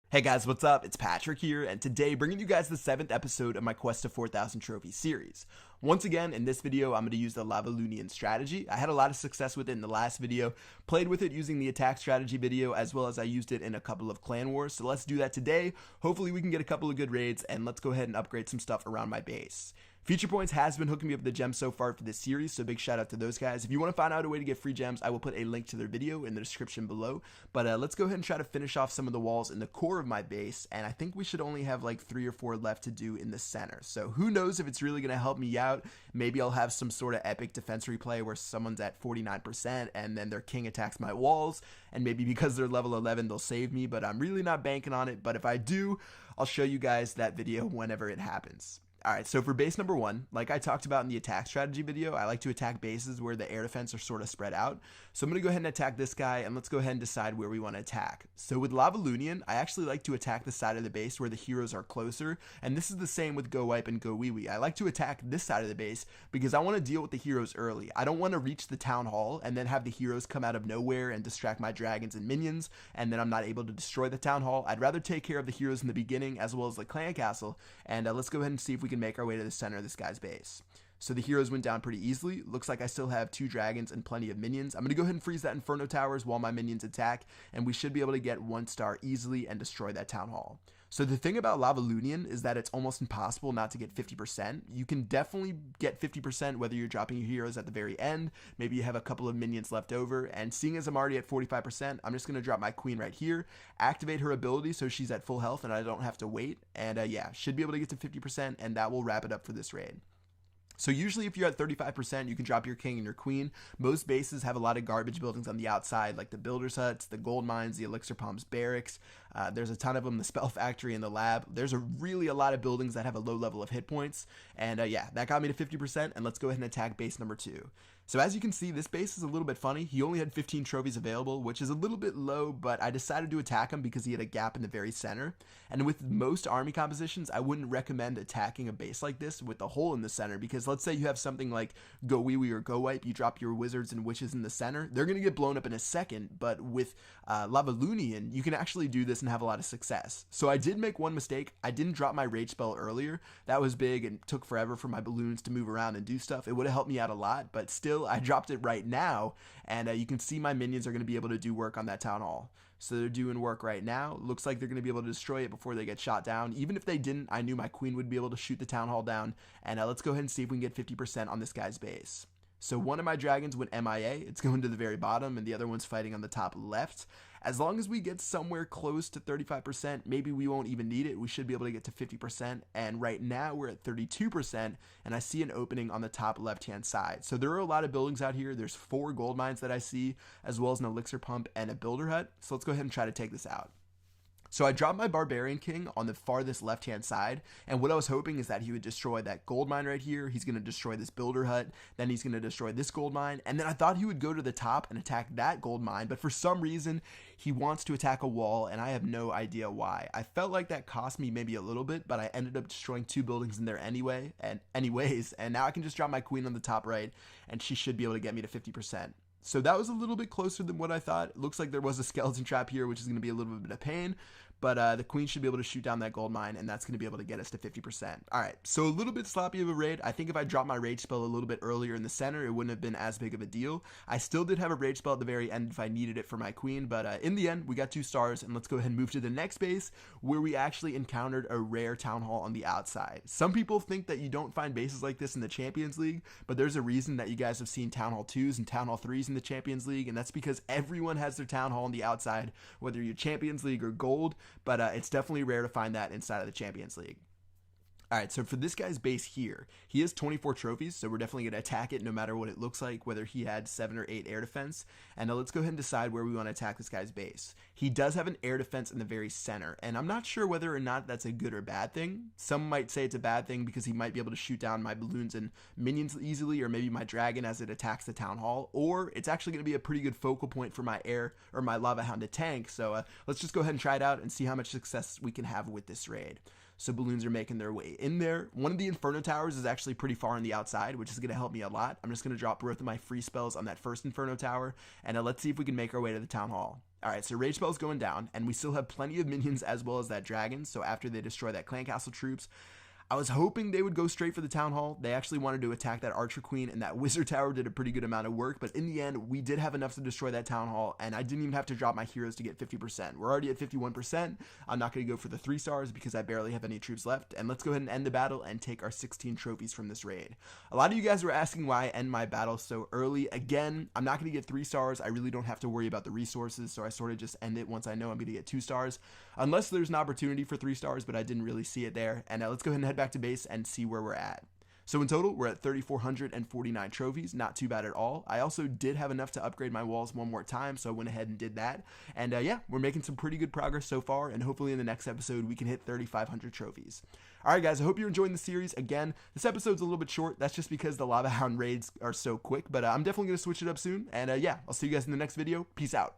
Hey guys, what's up? It's Patrick here, and today bringing you guys the 7th episode of my Quest to 4,000 Trophies series. Once again, in this video, I'm going to use the Lavalunian strategy. I had a lot of success with it in the last video, played with it using the attack strategy video, as well as I used it in a couple of clan wars, so let's do that today. Hopefully we can get a couple of good raids, and let's go ahead and upgrade some stuff around my base. Feature Points has been hooking me up with the gems so far for this series, so big shout out to those guys. If you want to find out a way to get free gems, I will put a link to their video in the description below. But let's go ahead and try to finish off some of the walls in the core of my base, and I think we should only have like 3 or 4 left to do in the center. So who knows if it's really going to help me out. Maybe I'll have some sort of epic defense replay where someone's at 49% and then their king attacks my walls, and maybe because they're level 11 they'll save me, but I'm really not banking on it. But if I do, I'll show you guys that video whenever it happens. Alright, so for base number 1, like I talked about in the attack strategy video, I like to attack bases where the air defense are sort of spread out. So I'm going to go ahead and attack this guy, and let's go ahead and decide where we want to attack. So with Lavalunian, I actually like to attack the side of the base where the heroes are closer, and this is the same with Go Wipe and Go Wee Wee. I like to attack this side of the base because I want to deal with the heroes early. I don't want to reach the town hall and then have the heroes come out of nowhere and distract my dragons and minions, and then I'm not able to destroy the town hall. I'd rather take care of the heroes in the beginning as well as the clan castle, and let's go ahead and see if we can make our way to the center of this guy's base. So the heroes went down pretty easily. Looks like I still have 2 dragons and plenty of minions. I'm going to go ahead and freeze that Inferno Towers while my minions attack, and we should be able to get 1 star easily and destroy that town hall. So the thing about Lavalunian is that it's almost impossible not to get 50%. You can definitely get 50% whether you're dropping your heroes at the very end. Maybe you have a couple of minions left over, and seeing as I'm already at 45%, I'm just going to drop my queen right here, activate her ability so she's at full health and I don't have to wait, and yeah, should be able to get to 50%, and that will wrap it up for this raid. So usually if you're at 35%, you can drop your king and your queen. Most bases have a lot of garbage buildings on the outside, like the builder's huts, the gold mines, the elixir palms barracks. There's a ton of them, the spell factory and the lab. There's really a lot of buildings that have a low level of hit points. And yeah, that got me to 50%, and let's go ahead and attack base number 2. So as you can see, this base is a little bit funny. He only had 15 trophies available, which is a little bit low, but I decided to attack him because he had a gap in the very center. And with most army compositions, I wouldn't recommend attacking a base like this with a hole in the center, because let's say you have something like Go Wee Wee or Go Wipe, you drop your wizards and witches in the center, they're going to get blown up in a second, but with Lavalunian, you can actually do this and have a lot of success. So I did make one mistake. I didn't drop my rage spell earlier. That was big and took forever for my balloons to move around and do stuff. It would have helped me out a lot, but still, I dropped it right now, and you can see my minions are going to be able to do work on that town hall. So they're doing work right now. Looks like they're going to be able to destroy it before they get shot down. Even if they didn't, I knew my queen would be able to shoot the town hall down. And let's go ahead and see if we can get 50% on this guy's base. So one of my dragons went MIA. It's going to the very bottom, and the other one's fighting on the top left. As long as we get somewhere close to 35%, maybe we won't even need it. We should be able to get to 50%, and right now we're at 32%, and I see an opening on the top left-hand side. So there are a lot of buildings out here. There's 4 gold mines that I see, as well as an elixir pump and a builder hut. So let's go ahead and try to take this out. So I dropped my Barbarian King on the farthest left-hand side, and what I was hoping is that he would destroy that gold mine right here. He's going to destroy this builder hut, then he's going to destroy this gold mine, and then I thought he would go to the top and attack that gold mine, but for some reason, he wants to attack a wall, and I have no idea why. I felt like that cost me maybe a little bit, but I ended up destroying 2 buildings in there anyways, and now I can just drop my queen on the top right, and she should be able to get me to 50%. So that was a little bit closer than what I thought. It looks like there was a skeleton trap here, which is going to be a little bit of pain. But the queen should be able to shoot down that gold mine, and that's going to be able to get us to 50%. All right, so a little bit sloppy of a raid. I think if I dropped my rage spell a little bit earlier in the center, it wouldn't have been as big of a deal. I still did have a rage spell at the very end if I needed it for my queen, but in the end, we got 2 stars, and let's go ahead and move to the next base, where we actually encountered a rare town hall on the outside. Some people think that you don't find bases like this in the Champions League, but there's a reason that you guys have seen town hall 2s and town hall 3s in the Champions League, and that's because everyone has their town hall on the outside, whether you're Champions League or Gold, but it's definitely rare to find that inside of the Champions League. Alright, so for this guy's base here, he has 24 trophies, so we're definitely going to attack it no matter what it looks like, whether he had 7 or 8 air defense. And now let's go ahead and decide where we want to attack this guy's base. He does have an air defense in the very center, and I'm not sure whether or not that's a good or bad thing. Some might say it's a bad thing because he might be able to shoot down my balloons and minions easily, or maybe my dragon as it attacks the town hall, or it's actually going to be a pretty good focal point for my air or my lava hound to tank. So let's just go ahead and try it out and see how much success we can have with this raid. so balloons are making their way in there. One of the Inferno Towers is actually pretty far on the outside, which is going to help me a lot. I'm just going to drop both of my free spells on that first Inferno Tower, and let's see if we can make our way to the Town Hall. Alright, so Rage Spell's going down, and we still have plenty of minions as well as that dragon, so after they destroy that Clan Castle troops, I was hoping they would go straight for the Town Hall. They actually wanted to attack that Archer Queen, and that Wizard Tower did a pretty good amount of work, but in the end, we did have enough to destroy that Town Hall, and I didn't even have to drop my heroes to get 50%. We're already at 51%. I'm not going to go for the 3 stars because I barely have any troops left, and let's go ahead and end the battle and take our 16 trophies from this raid. A lot of you guys were asking why I end my battle so early. Again, I'm not going to get 3 stars. I really don't have to worry about the resources, so I sort of just end it once I know I'm going to get 2 stars, unless there's an opportunity for 3 stars, but I didn't really see it there. And let's go ahead and head back to base and see where we're at. So in total, we're at 3,449 trophies, not too bad at all. I also did have enough to upgrade my walls one more time, so I went ahead and did that. And yeah, we're making some pretty good progress so far, and hopefully in the next episode, we can hit 3,500 trophies. Alright guys, I hope you're enjoying the series. Again, this episode's a little bit short. That's just because the Lava Hound raids are so quick, but I'm definitely going to switch it up soon. And yeah, I'll see you guys in the next video. Peace out.